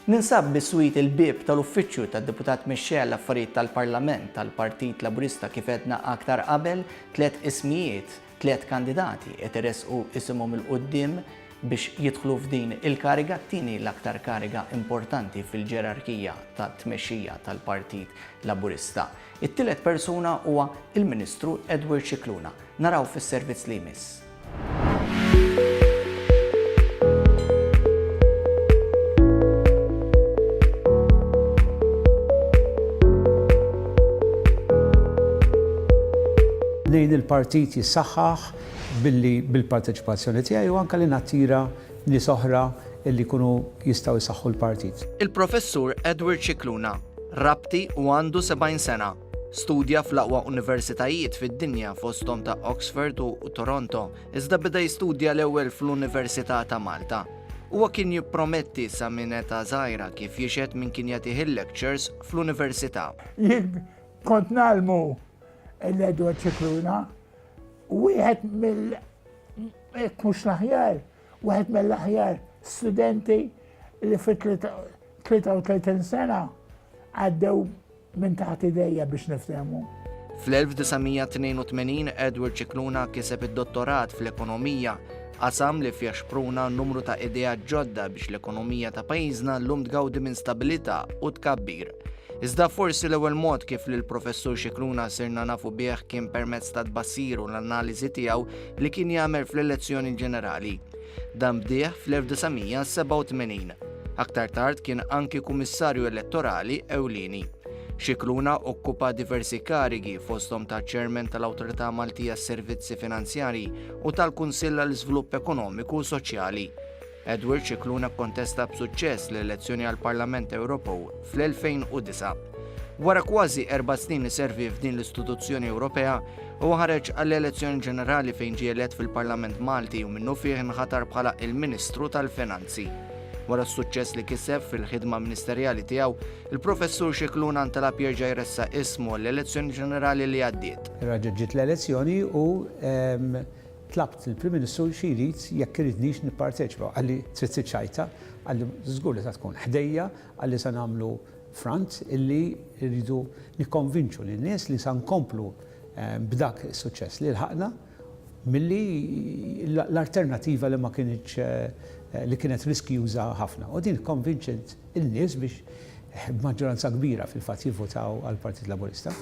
Ninsab bis-swit il-bib tal-uffiċċju tad-Deputat Mexxej għall-Affarijiet tal-Parlament tal-Partit Laburista kif għedna aktar qabel 3 ismijiet, 3 kandidati qed iresqu isimhom il-qudiem biex jidħlu f'din il-kariga tieni l-aktar kariga importanti fil-ġerarkija tat-tmexxija tal-Partit Laburista. It-tielet persuna huwa il-Ministru Edward Scicluna. Naraw fis-servizz li jmiss. Lejn il-partit jissaħħaħ bil-parteċipazzjoni tiegħi u anke li nattira nies oħra li jkunu jistgħu jsaħħu l-partit. Il-Professur Edward Scicluna rabti u għandu 70 sena. Studja fl-aqwa universitajiet fid-dinja fosthom ta' Oxford u Toronto, iżda beda jistudja l-ewwel fl-Università ta' Malta. Huwa kien jipprometti sa minn età żgħira kif jixed min kien jagħtih il-lectures fl-università. Jien kont nagħlmu l-Edward Scicluna u wieħed mhux l-aħjar, wieħed mill-aħjar studenti li fi 33 sena għaddew minn taħt idejja biex niftehmu. Fl-1982 Edward Scicluna kiseb id-dottorat fl-ekonomija, qasam li fih xpruna numru ta' idea ġodda biex l-ekonomija ta' pajjiżna llum tgawdi minn stabilità u tkabbir. Iżda forsi l-ewwel mod kif li l-Professur Scicluna sirna nafu bih kien permezz ta' tbassir u l-analiżi tiegħu li kien jagħmel fl-elezzjoni ġenerali. Dan bdieħ fl-1987. Aktar tard kien anki kummissarju elettorali ewlieni. Scicluna okkupa diversi karigi fosthom ta' Chairman tal-Awtorità Maltija s-Servizzi Finanzjarji u tal-Kunsill għall-Iżvilupp Ekonomiku u Soċjali. Edward Scicluna kontesta b'suċċess l-elezzjoni għall-Parlament Ewropew fl-2009. Wara kważi 4 snin iservi f'din l-istituzzjoni Ewropea u ħareġ għall-elezzjoni ġenerali fejn ġie elett fil-Parlament Malti u minnu fih inħatar bħala il-Ministru tal-Finanzi. Wara s-suċċess li kiseb fil-ħidma ministerjali tiegħu, il-Professur Scicluna ntalab jerġa' jressa ismu l-elezzjoni ġenerali li għaddiet. Raġa ġiet l-elezzjoni u tlabt il-Prim Ministru xi jrid jekk iridniex nipparteċipaw. Għalli trid tiċċajta, għalli żgur li ta' tkun ħdejja, għalli se nagħmlu front illi rridu nikkonvinċu lin-nies li se nkomplu b'dak is-suċċess li lħaqna milli l-alternativa li ma kienx li kienet riskjuża ħafna. U din konvinċent il-nies biex b'maġġoranza kbira fil-fatt jivvotaw għall-Partit Laburista.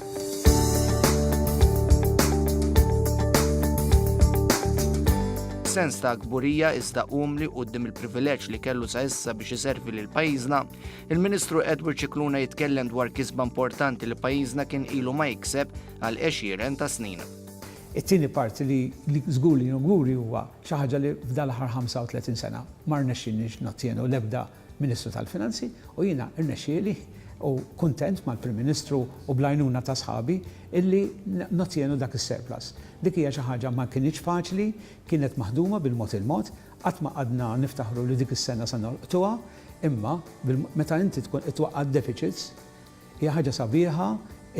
Sens ta' gburija iżda umli quddiem il-privileġġ li kellu sa issa biex iservi lil pajjiżna, il-Ministru Edward Cicluna jitkellem dwar kisba importanti li pajjiżna kien ilu ma jikseb għal għexieren ta' snin. It-tieni parti li żgur li nuguri huwa xi ħaġa li f'dal-aħħar 35 sena ma rnexxinniex nottienu l-ebda Ministru tal-Finanzi u jiena rnexxieli u kuntent mal-Prim Ministru u bl-għajnuna ta' sħabi illi nottienu dak is-surplus. Dik hija xi ħaġa ma kienx faċli, kienet maħduma bil-mod il-mod, qatt ma qadna niftaħru li dik is-sena se nolqtuha, imma meta inti tkun itwaqqad deficits hija ħaġa sabiħa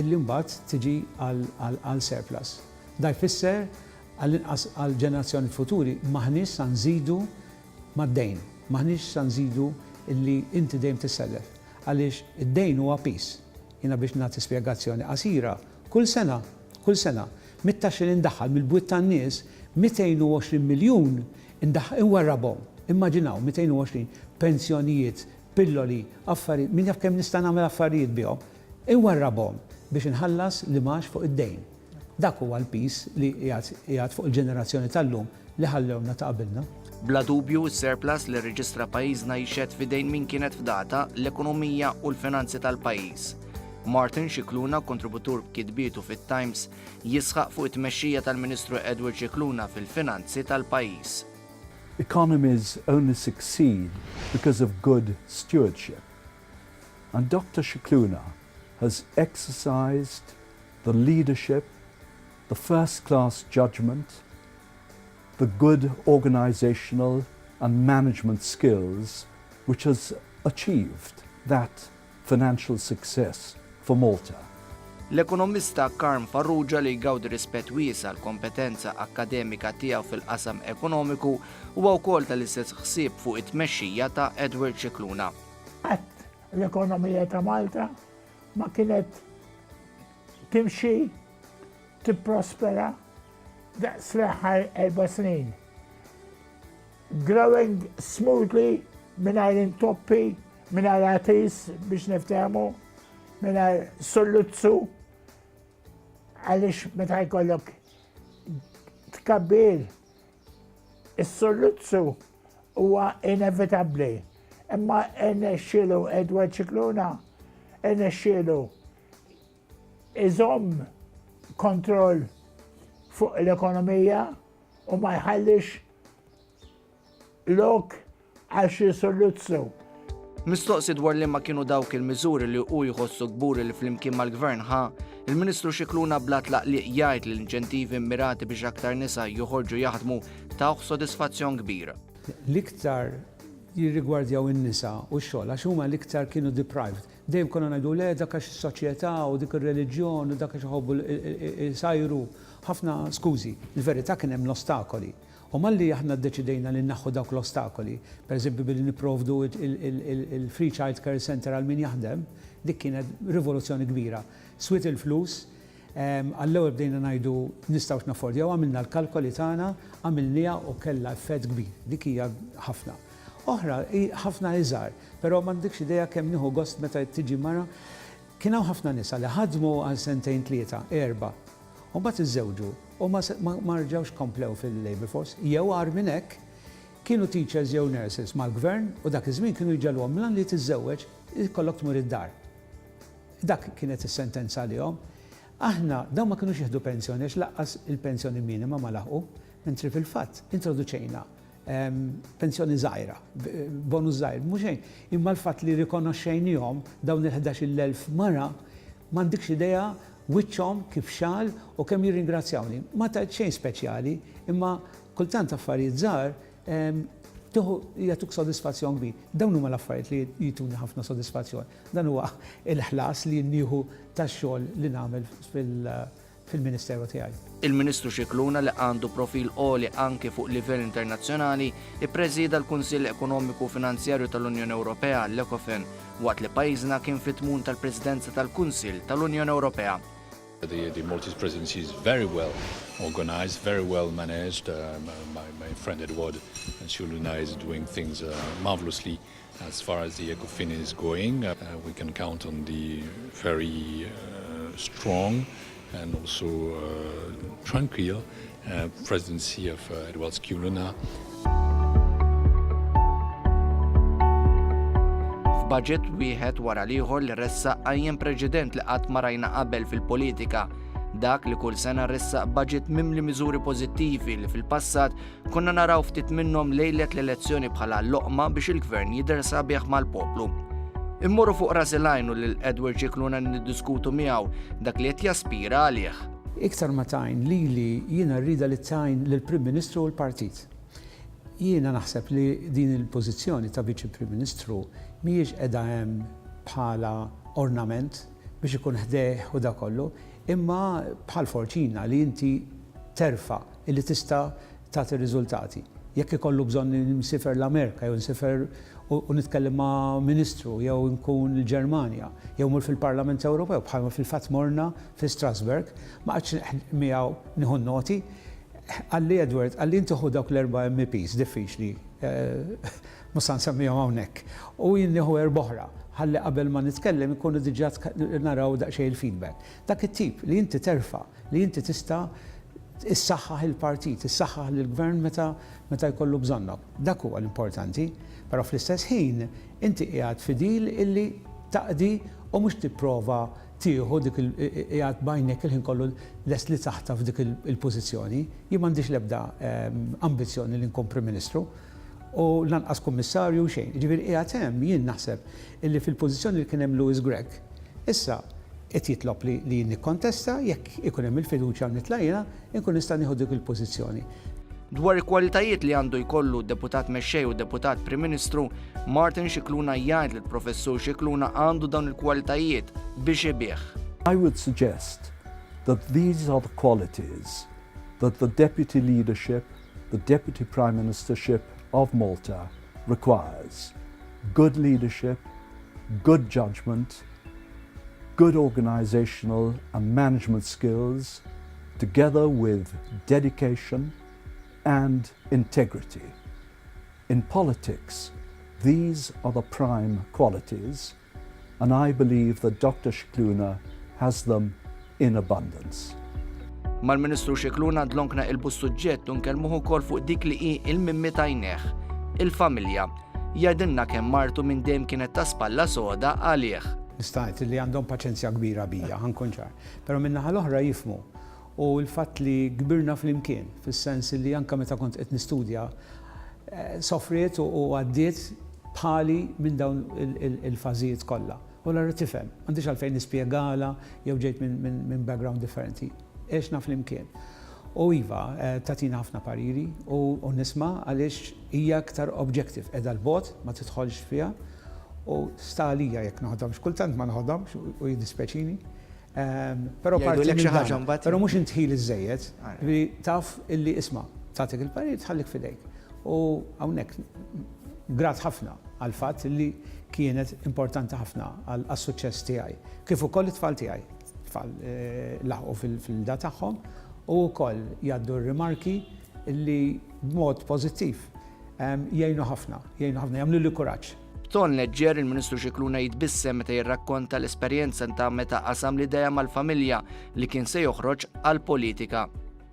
illi mbagħad tiġi għal surplus. Da jfisser għall-inqas għall-ġenerazzjoni futuri maħniex se nżidu mad-dejn, maħniex se nżidu illi inti dejjem tissellef. Għaliex id-dejn huwa pis. Jiena biex nagħti spjegazzjoni qasira, kull sena, mit-taxxi li ndaħħal mill-bwiet tan-nies 220 miljun inwarrabhom. Immaġinaw 220 pensjonijiet, pilloli, affarijiet, min jaf kemm nista' nagħmel affarijiet bihom, inwarrabhom biex inħallas l-imax fuq id-dejn. Dak huwa l-pis li qiegħed fuq il-ġenerazzjoni tal-lum li ħallewna ta' qabilna. Bla dubju, s-surplus li rreġistra pajjiżna jixed f'idejn min kienet f'data l-ekonomija u l-finanzi tal-pajjiż. Martin Cicluna, kontributur b'kitbietu fit-Times, jisħaq fuq it-tmexxija tal-Ministru Edward Cicluna fil-finanzi tal-pajjiż. Economies only succeed because of good stewardship. And Dr. Cicluna has exercised the leadership, the first-class judgment, the good organizational and management skills which has achieved that financial success for Malta. L-ekonomista Karm Farrugia li jgawdi rispett wiesa l-kompetenza akademika tiegħu fil-qasam ekonomiku huwa wkoll tal-istess ħsieb fuq it-tmexxija ta' Edward Cicluna. L-ekonomija ta' Malta ma kienet timxi tipprospera daqs l-aħħar 4 snin. Growing smoothly mingħajr intoppi, mingħajr għatis biex niftehmu, mingħajr solluzzu għaliex meta jkollok tkabbir is-solluzzu huwa inevitabbli. Imma irnexxielu Edward Cicluna irnexxielu iżomm kontroll fuq l-ekonomija u ma jħallix lok għal xi solluzzu. Mistoqsi dwar li ma kienu dawk il-miżuri li hu jħossu gburi li flimkien mal-Gvern il-Ministru Cicluna bla tlaqliq jgħid li l-inċentivi mmirati biex aktar nisa joħorġu jaħdmu tawħ sodisfazzjon kbir. L-iktar jirrigwardjaw in-nisa u x-xogħol għax huma l-iktar kienu deprived. Dejjem konna ngħidu le dak għax is-soċjetà u dik ir-reliġjon u dak għax iħobbu sajru. Ħafna skużi, il-verità kien hemm l-ostakoli. U malli aħna ddeċidejna li naħħu dawk l-ostakoli, pereżempju billi nipprovdu il-Free Child Care Center għal min jaħdem, dik kienet rivoluzzjoni kbira. Swit il-flus, għall-ewwel bdejna ngħidu nistgħux naffordjaw, għamilna l-kalkoli tagħna, għamilniha u kellha effett kbir. Dik hija ħafna. Oħra, ħafna iżgħar, però m'għandekx idea kemm nieħu gost meta tiġi mara. Kien hawn ħafna nisa li ħadmu għal 2-3, 4, u mbagħad iżżewġu u ma rġawx komplew fil-labor force. Jew għar minn hekk kienu teachers jew nurses mal-gvern u dak iż-żmien kienu jġalhom mlan li tiżżewweġ ikollok tmur id-dar. Dak kienet is-sentenza għalihom. Aħna dawn ma kinux jieħdu pensjoni għax laqqas il-pensjoni minima ma laħqu, mentri fil-fatt introduċejna pensjoni żgħira, bonus żgħir, mhux xejn. Imma l-fatt li rikonoxxejnihom dawn il-11,000 mara m'għandikx idea wiċċhom kif xal u kemm jirringrazzjawni. Ma ta' xejn speċjali, imma kultant affarijiet żgħar jagħtuk sodisfazzjon kbir. Dawn huma l-affarijiet li jituni ħafna sodisfazzjon. Dan huwa il-ħlas li nieħu tax-xogħol li nagħmel fil-Ministeru tiegħi. Il-Ministru Scicluna li għandu profil għoli anke fuq livell internazzjonali ippreżida l-Kunsill Ekonomiku Finanzjarju tal-Unjoni Ewropea l-ECOFIN waqt li pajjiżna kien fit-tmum tal-Presidenza tal-Kunsill tal-Unjoni Ewropea. The Maltese presidency is very well organized, very well managed. My friend Edward Scicluna is doing things marvelously as far as the ECOFIN is going. We can count on the very strong and also tranquil presidency of Edward Scicluna. Budget wieħed wara l-ieħor li ressaq għajjem preċedent li qatt ma rajna qabel fil-politika. Dak li kull sena ressaq budget mimli miżuri pożittivi li fil-passat konna naraw ftit minnhom lejlet l-elezzjoni bħala loqma biex il-gvern jidher sabiħ mal-poplu. Immorru fuq ras il-għajnu lil Edward Scicluna niddiskutu miegħu dak li qed jaspira għalih. Iktar ma tajn li jiena rrida li tajn lill-Prim Ministru u l-Partit. Jiena naħseb li din il-pożizzjoni ta' Viċi Prim Ministru mhijiex qiegħda hemm bħala ornament biex ikun ħdeħ u da kollu, imma bħal forċina li inti terfa illi tista' tagħti riżultati. Jekk ikollu bżonn nsifer l-Amerika jew nsifer u nitkellem ma' Ministru jew nkun il-Ġermanja jew mur fil-Parlament Ewropew bħalma fil-fatt morna fi Strasbourg ma qgħadx miegħu nieħu noti. Għalli Edward, għalli inti ħu dawk l-4 MPs diffiċli, musa nsemmihom hawnhekk. U jien nieħu 4 oħra, ħalli qabel ma nitkellem ikunu diġà naraw daqsxejn il-feedback. Dak it-tip li inti terfa, li inti tista' issaħħaħ il-partit, issaħħaħ lill-gvern meta jkollu bżonnok. Dak huwa l-importanti, però fl-istess ħin inti qiegħed fidil illi taqdi u mhux tipprova tieħu dik qiegħed bajnek il-ħin kollu lest li taħtaf dik il-pożizzjoni. Jien m'għandix l-ebda ambizzjoni li nkun Prim Ministru u lanqas kummissarju xejn. Ġifieri qiegħed hemm jien naħseb illi fil-pożizzjoni li kien hemm Lewis Gregg. Issa qed jitlob li nikkontesta jekk ikun hemm il-fiduċja nitlajna inkun nista' nieħu dik il-pożizzjoni. Dwar il-kwalitajiet li għandu jkollu Deputat Mexxej u Deputat Prim Ministru, Martin Scicluna jgħid li l-Professur Scicluna għandu dawn il-kwalitajiet biex ibih. I would suggest that these are the qualities that the deputy leadership, the deputy prime ministership of Malta requires. Good leadership, good judgment, good organizational and management skills, together with dedication and integrity. In politics, these are the prime qualities, and I believe that Dr. Scicluna has them in abundance. Mal-Ministru Scicluna dlonkna il-suġġett u nkellmuh ukoll fuq dik li hi il-mimmi tajneħ, il-familja. Jgħidilna kemm martu minn dejjem kienet ta' spalla soda għalih. Nistajt li għandhom paċenzja kbira bija, ħankun ċar. Però min-naħa l-oħra jifmu. U l-fatt li kbirna fl-imkien, fis-sens li anke meta kont qed nistudja, sofriet u għaddiet bħali minn dawn il-fażijiet kollha. U l-għarra tifhem, m'għandix għalfejn nispjegala jew ġejt minn background differenti. Għexna fl-imkien. U iva, tatina ħafna pariri u nisma għaliex hija aktar objective edha l-bot ma tidħolx fiha u stalija jekk naħodhomx kultant ma naħodhomx u jiddispeċini. Pero mhux intħil iż-żejjed, taf illi isma' tagħtik il-parir tħallik fidejk. U hawnhekk grat ħafna għal fatt illi kienet importanti ħafna għas-suċċess tiegħi. Kif ukoll it-tfal tiegħi, tfal laħqu fil-da tagħhom u wkoll jgħaddu r-rimarki illi b'mod pożittiv jgħinu ħafna, jagħmlu li kuraġġ. Ton leġġer il-Ministru Scicluna jitbissem meta jirrakkonta l-esperjenza ta' meta qasam l-idea mal-familja li kien se joħroġ għall-politika.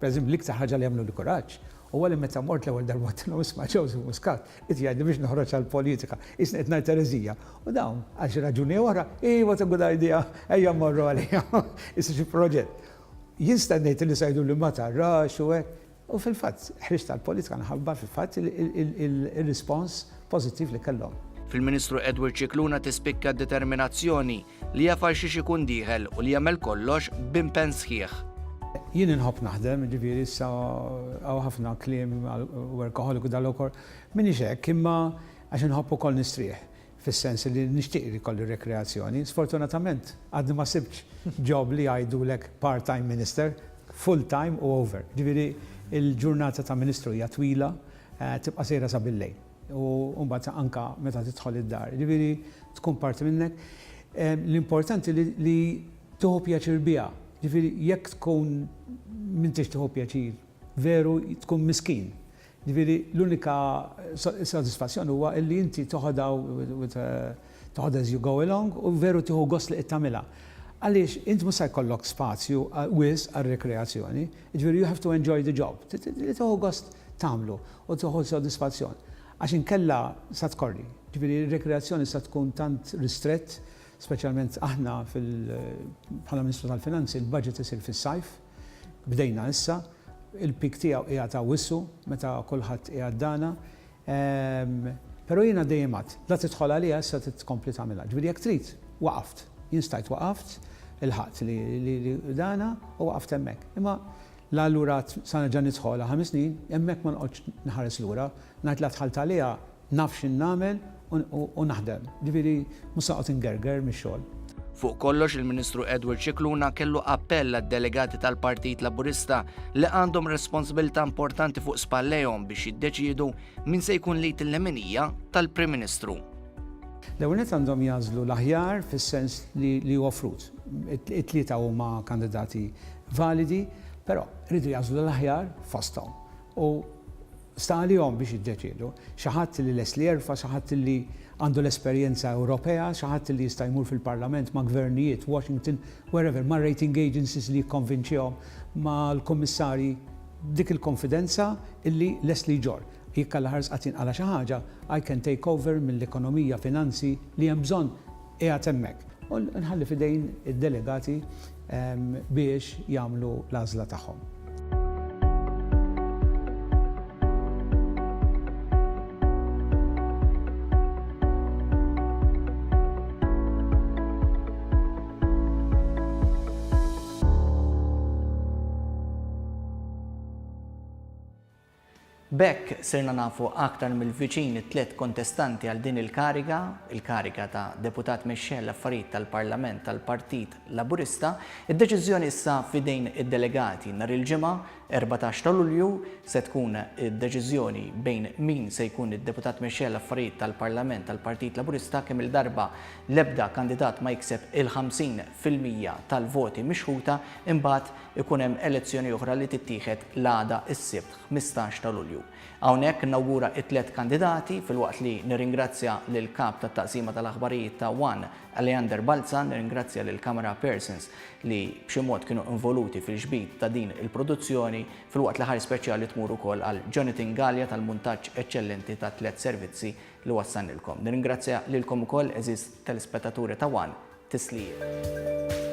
Pereżempju l-iktar ħaġa li jagħmlu li kuraġġ huwa li meta mort l-ewwel darba tilgħu isma' Joseph Muscat qed jgħidli biex noħroġ għall-politika, isna qed ngħid Tereżija. U dawn għal xi raġuni oħra, what a good idea, ejja mmorru għalija, issa xi proġett. Jien stennejt li sajdu li ma tarrax u hekk. U fil-fatt ħriġt tal-politika nħabba fil-fatt il-rispons pożittiv li kellhom. Fil-Ministru Edward Scicluna tispikka determinazzjoni li jafar xiex ikun dieħel u li jagħmel kollox b'impenn sħiħ. Jien inħobb naħdem, ġifieri issa hawn ħafna kliem workaholic u dal-okor minix hekk imma għax inħobb ukoll nistrieħ fis-sens li nixtieq li kolli rekreazzjoni. Sfortunatament għadni ma sibtx job li jgħidulek part-time minister full time u over. Ġifieri il-ġurnata ta' Ministru hija twila, tibqa' sejra sa bil-lejl. U mbagħad anka meta tidħol id-dar. Ġifieri tkun parti minnek. L-importanti li tieħu pjaċir biha. Ġifieri jekk tkun m'intix tieħu pjaċir, veru tkun miskin. Ġifieri l-unika sodisfazzjon huwa li inti toħodha as you go along u veru tieħu gost li qed tagħmilha. Għaliex inti mhux se jkollok spazju wis għar-rekreazzjoni, ġifieri you have to enjoy the job. Tieħu gost tagħmlu u tieħu sodisfazzjon. Għax inkella sa tkorri. Ġifieri r-rekreazzjoni sa tkun tant ristrett, speċjalment aħna bħala Ministru tal-Finanzi, il-budget isir fis-sajf, bdejna issa, il-pik tiegħu qiegħed ta' wissu meta kulħadd qiegħed dana. Però jiena dejjem għad, la tidħol għaliha issa titkompli tagħmilha. Ġifieri jekk trid waqaft, jien stajt waqaft, il-ħadd li dana u waqaft hemmhekk. Imma l-allura sa nerġa' nidħolha 5 snin, hemmhekk ma noqgħodx nħares lura, ngħid la tħalt għaliha naf x'in nagħmel u naħdem. Ġifieri mhux noqgħod ingerger mix-xogħol. Fuq kollox il-Ministru Edward Cicluna kellu appell għad-delegati tal-Partit Laburista li għandhom responsabilità importanti fuq spallejhom biex jiddeċiedu min se jkun lit il-lemenija tal-Prim Ministru. L-ewwel nett għandhom jażlu l-aħjar fis-sens li offrut. It-tlieta huma kandidati validi, però rridu jażlu l-aħjar fosthom. U sta għalihom biex jiddeċiedu. Xi ħadd li les li jerfa', xi ħadd li għandu l-esperjenza Ewropea, xi ħadd li jista' jmur fil-Parlament ma' gvernijiet, Washington, wherever, ma' rating agencies li jikkonvinċihom, ma' l-kommissarji dik il-konfidenza illi les li ġor. Jekk ħars qatin għala xi ħaġa, I can take over mill-ekonomija, finanzi li hemm bżonn qiegħed hemmhekk. U nħalli fidejn id-delegati biex jagħmlu l-għażla tagħhom. Bekk sirna nafu aktar mill-viċin it-tliet kontestanti għal din il-kariga ta' Deputat Mexxej l-affarijiet tal-Parlament tal-Partit Laburista. Id-deċiżjoni issa fidejn id-delegati nhar il-ġimgħa 14 ta' Lulju se tkun id-deċiżjoni bejn min se jkun id-Deputat Mexxej l-affarijiet tal-Parlament tal-Partit Laburista kemm il-darba l-ebda kandidat ma jikseb il-50% tal-voti mixħuta imbagħad ikun hemm elezzjoni oħra li tittieħed l-għada s-sibt 15 ta' Lulju. Hawnhekk nawgura it-tliet kandidati filwaqt li nirringrazzja lil kap tat-taqsima tal-aħbarijiet ta' One Alexander Balza, nirringrazzja lil camera persons li b'xi mod kienu involuti fil-ġbit ta' din il-produzzjoni filwaqt li ħari speċjali tmur ukoll għal Jonathan Gallia tal-muntaġġ eċċellenti ta' tliet servizzi li wassanilkom. Nirringrazzja lilkom ukoll eżis telespettaturi ta' One. Tislijiet.